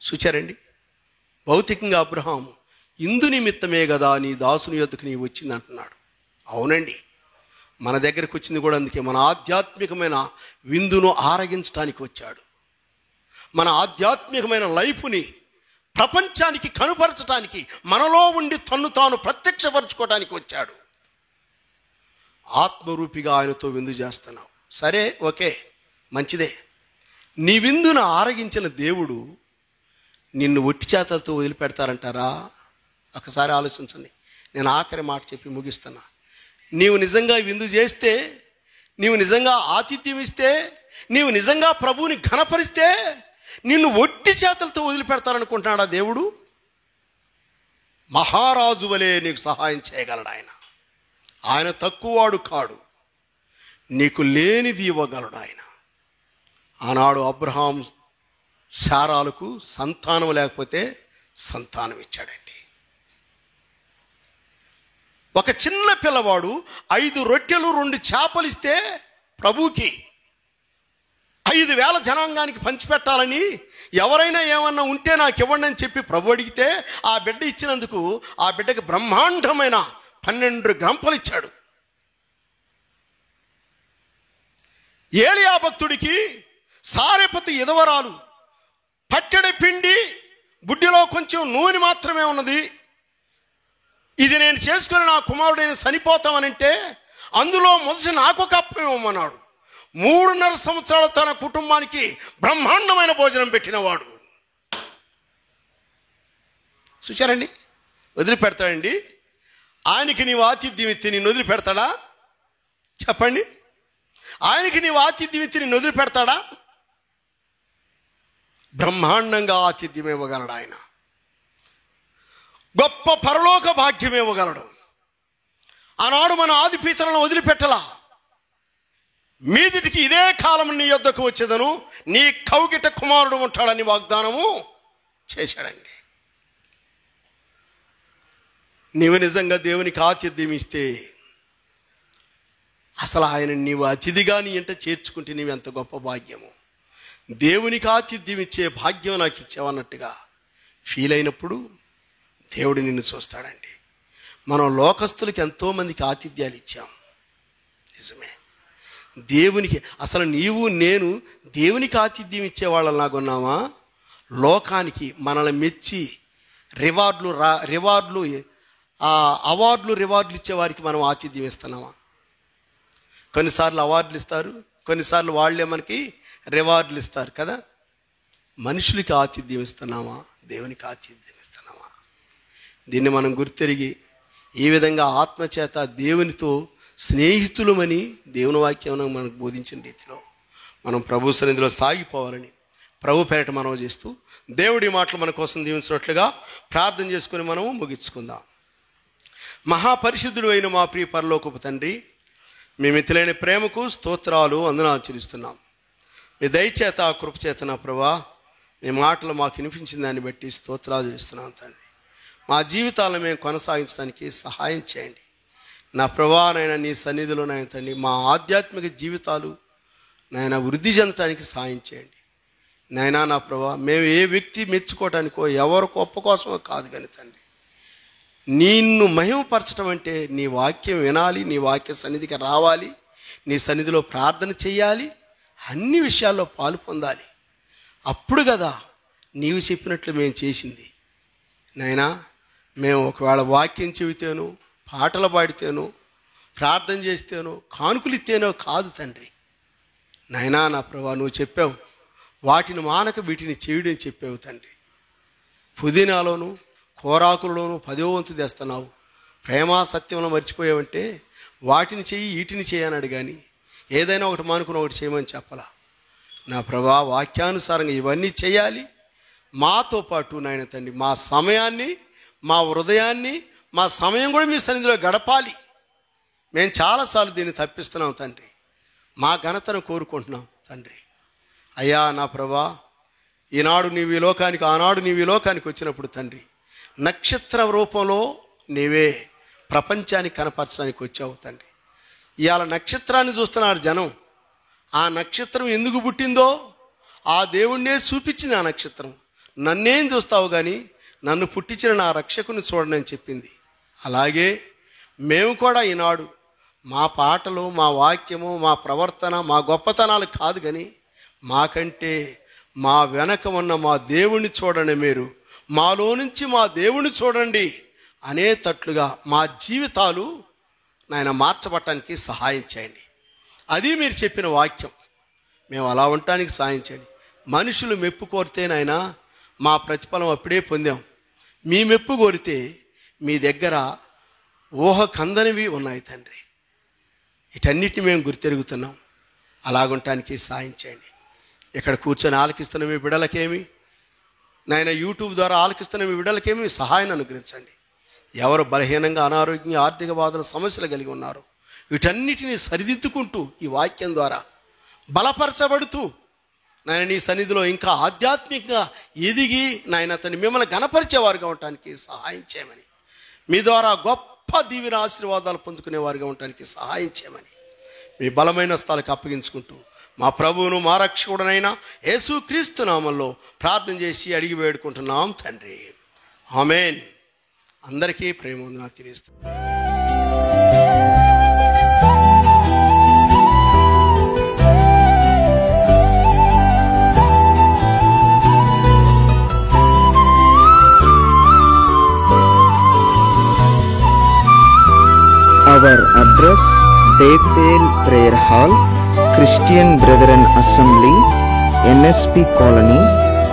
చూచారండి, భౌతికంగా అబ్రహాము ఇందు నిమిత్తమే కదా నీ దాసుని యొద్దకు నీ వచ్చింది అంటున్నాడు. అవునండి, మన దగ్గరికి వచ్చింది కూడా అందుకే. మన ఆధ్యాత్మికమైన విందును ఆరగించడానికి వచ్చాడు. మన ఆధ్యాత్మికమైన లైఫ్ని ప్రపంచానికి కనుపరచడానికి, మనలో ఉండి తన్ను తాను ప్రత్యక్షపరచుకోవడానికి వచ్చాడు. ఆత్మరూపిగా ఆయనతో విందు చేస్తున్నావు. సరే, ఓకే, మంచిదే. నీ విందును ఆరగించిన దేవుడు నిన్ను ఒట్టి చేతలతో వదిలిపెడతారంటారా? ఒకసారి ఆలోచించండి. నేను ఆఖరి మాట చెప్పి ముగిస్తున్నా. నీవు నిజంగా విందు చేస్తే, నీవు నిజంగా ఆతిథ్యం ఇస్తే, నీవు నిజంగా ప్రభువుని ఘనపరిస్తే నిన్ను ఒట్టి చేతలతో వదిలిపెడతారనుకుంటున్నాడా దేవుడు? మహారాజు వలె నీకు సహాయం చేయగలడు ఆయన. ఆయన తక్కువవాడు కాడు, నీకు లేనిది ఇవ్వగలడు ఆయన. ఆనాడు అబ్రహాం శారాలకు సంతానం లేకపోతే సంతానం ఇచ్చాడండి. ఒక చిన్న పిల్లవాడు 5 రొట్టెలు 2 చేపలు ఇస్తే ప్రభువుకి 5,000 జనాంగానికి పంచిపెట్టాలని, ఎవరైనా ఏమన్నా ఉంటే నాకు ఇవ్వండి అని చెప్పి ప్రభు అడిగితే ఆ బిడ్డ ఇచ్చినందుకు ఆ బిడ్డకి బ్రహ్మాండమైన 12 గంపలు ఇచ్చాడు. ఏలియా భక్తుడికి సారెపతి ఎదవరాలు పట్టెడి పిండి, బుడ్డిలో కొంచెం నూనె మాత్రమే ఉన్నది, ఇది నేను చేసుకుని నా కుమారుడైన చనిపోతామనంటే అందులో మొదటి నాకు ఒక అప్పం ఇవ్వమన్నాడు. 3.5 సంవత్సరాలు తన కుటుంబానికి బ్రహ్మాండమైన భోజనం పెట్టినవాడు. చూచారండి, వదిలిపెడతాడండి? ఆయనకి నీవు ఆతిథ్యం ఇచ్చి నిన్ను వదిలిపెడతాడా? చెప్పండి. ఆయనకి నీవు ఆతిథ్యం ఇచ్చి నిన్ను వదిలిపెడతాడా? బ్రహ్మాండంగా ఆతిథ్యం ఇవ్వగలడు ఆయన. గొప్ప పరలోక భాగ్యం ఇవ్వగలడు. ఆనాడు మన ఆది పితరులను వదిలిపెట్టలా. మీదిటికి ఇదే కాలం నీ యొద్దకు వచ్చేదను, నీ కౌగిట కుమారుడు ఉంటాడని వాగ్దానము చేశాడండి. నీవు నిజంగా దేవునికి ఆతిథ్యం ఇస్తే, అసలు ఆయన నీవు అతిథిగా నీ ఇంట చేర్చుకుంటే నీవు ఎంత గొప్ప భాగ్యము. దేవునికి ఆతిథ్యం ఇచ్చే భాగ్యం నాకు ఇచ్చావన్నట్టుగా ఫీల్ అయినప్పుడు దేవుడు నిన్ను చూస్తాడండి. మనం లోకస్తులకి ఎంతోమందికి ఆతిథ్యాలు ఇచ్చాం, నిజమే. దేవునికి అసలు నీవు నేను దేవునికి ఆతిథ్యం ఇచ్చేవాళ్ళలాగా ఉన్నామా? లోకానికి మనల్ని మెచ్చి రివార్డులు ఇచ్చేవారికి మనం ఆతిథ్యం ఇస్తున్నామా? కొన్నిసార్లు అవార్డులు ఇస్తారు, కొన్నిసార్లు వాళ్ళే మనకి రివార్డులు ఇస్తారు కదా. మనుషులకి ఆతిథ్యం ఇస్తున్నామా? దేవునికి ఆతిథ్యం ఇస్తున్నామా? దీన్ని మనం గుర్తెరిగి ఈ విధంగా ఆత్మచేత దేవునితో స్నేహితులమని దేవుని వాక్యం మనకు బోధించిన రీతిలో మనం ప్రభు సన్నిధిలో సాగిపోవాలని ప్రభు పేరట మనం చేస్తూ దేవుడి మాటలు మన కోసం దీవించినట్లుగా ప్రార్థన చేసుకొని మనము ముగించుకుందాం. మహాపరిశుద్ధుడు అయిన మా ప్రియ పరలోకపు తండ్రి, మీ మితిలేని ప్రేమకు స్తోత్రాలు వందనాలు చెల్లిస్తున్నాం. మీ దయచేత కృపచేత నా ప్రభా, మీ మాటలు మాకు వినిపించిన దాన్ని బట్టి స్తోత్రాలు చెల్లిస్తున్నాం తండ్రి. మా జీవితాలను మేము కొనసాగించడానికి సహాయం చేయండి నా ప్రభా. నాయన నీ సన్నిధిలో నాయన తండ్రి మా ఆధ్యాత్మిక జీవితాలు నాయన వృద్ధి చెందడానికి సహాయం చేయండి నాయనా. నా ప్రభా, మేము ఏ వ్యక్తి మెచ్చుకోవటానికో ఎవరి గొప్ప కోసమో కాదు కానీ తండ్రి, నిన్ను మహిమపరచడం అంటే నీ వాక్యం వినాలి, నీ వాక్య సన్నిధికి రావాలి, నీ సన్నిధిలో ప్రార్థన చేయాలి, అన్ని విషయాల్లో పాలు పొందాలి. అప్పుడు కదా నీవు చెప్పినట్లు మేము చేసింది నాయనా. మేము ఒకవేళ వాక్యం చెబితేనో, పాటలు పాడితేనో, ప్రార్థన చేస్తేనో, కానుకలు ఇస్తేనో కాదు తండ్రి నాయనా. నా ప్రభా, నువ్వు చెప్పావు వాటిని మానక వీటిని చేయుడని చెప్పావు తండ్రి. పుదీనాలోను కోరాకులలోనూ 10వ వంతు తెస్తున్నావు. ప్రేమ సత్యంలో మర్చిపోయావంటే వాటిని చెయ్యి వీటిని చేయన్నాడు కానీ ఏదైనా ఒకటి మానుకుని ఒకటి చేయమని చెప్పలా నా ప్రభా. వాక్యానుసారంగా ఇవన్నీ చేయాలి. మాతో పాటు నాయన తండ్రి మా సమయాన్ని, మా హృదయాన్ని, మా సమయం కూడా మీ సన్నిధిలో గడపాలి. మేము చాలాసార్లు దీన్ని తప్పిస్తున్నాం తండ్రి. మా ఘనతను కోరుకుంటున్నాం తండ్రి. అయ్యా నా ప్రభా, ఈనాడు నీవు ఈ లోకానికి, ఆనాడు నీవు ఈ లోకానికి వచ్చినప్పుడు తండ్రి నక్షత్ర రూపంలో నీవే ప్రపంచానికి కనపరచడానికి వచ్చావు తండ్రి. ఇవాళ నక్షత్రాన్ని చూస్తున్నారు జనం. ఆ నక్షత్రం ఎందుకు పుట్టిందో ఆ దేవుణ్ణే చూపించింది. ఆ నక్షత్రం నన్నేం చూస్తావు కానీ నన్ను పుట్టించిన నా రక్షకుని చూడని అని చెప్పింది. అలాగే మేము కూడా ఈనాడు మా పాటలు, మా వాక్యము, మా ప్రవర్తన, మా గొప్పతనాలు కాదు కానీ మాకంటే మా వెనక ఉన్న మా దేవుణ్ణి చూడండి, మీరు మాలో నుంచి మా దేవుణ్ణి చూడండి అనేటట్లుగా మా జీవితాలు నాయన మార్చబడటానికి సహాయం చేయండి. అది మీరు చెప్పిన వాక్యం. మేము అలా ఉండటానికి సహాయం చేయండి. మనుషులు మెప్పు కోరితే నాయన మా ప్రతిఫలం అప్పుడే పొందాం. మీ మెప్పు కోరితే మీ దగ్గర ఊహ కందనివి ఉన్నాయి తండ్రి. వీటన్నిటిని మేము గుర్తెరుగుతున్నాం. అలాగుంటానికి సహాయం చేయండి. ఇక్కడ కూర్చొని ఆలకిస్తున్న మీ బిడ్డలకేమి నాయన, యూట్యూబ్ ద్వారా ఆలకిస్తున్న మీ బిడ్డలకేమి సహాయాన్ని అనుగ్రహించండి. ఎవరు బలహీనంగా, అనారోగ్యంగా, ఆర్థిక బాధల సమస్యలు కలిగి ఉన్నారో వీటన్నిటిని సరిదిద్దుకుంటూ ఈ వాక్యం ద్వారా బలపరచబడుతూ నాయన నీ సన్నిధిలో ఇంకా ఆధ్యాత్మికంగా ఎదిగి నాయన అతన్ని మిమ్మల్ని గణపరిచేవారుగా ఉండటానికి సహాయం చేయమని, మీ ద్వారా గొప్ప దీవెన ఆశీర్వాదాలు పొందుకునేవారుగా ఉండటానికి సహాయం చేయమని మీ బలమైన స్థలానికి అప్పగించుకుంటూ మా ప్రభువును మా రక్షకుడనైన యేసుక్రీస్తు నామములో ప్రార్థన చేసి అడిగి వేడుకుంటున్నాం తండ్రి. ఆమేన్. అందరికీ ప్రేమ వందనాలు తెలియజేస్తున్నాను. Our address, Bethel Prayer Hall, Christian Brethren Assembly, NSP Colony,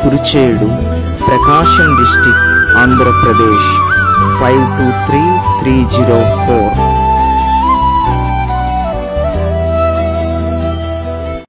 Kurichedu, Prakasam District, Andhra Pradesh, 523304.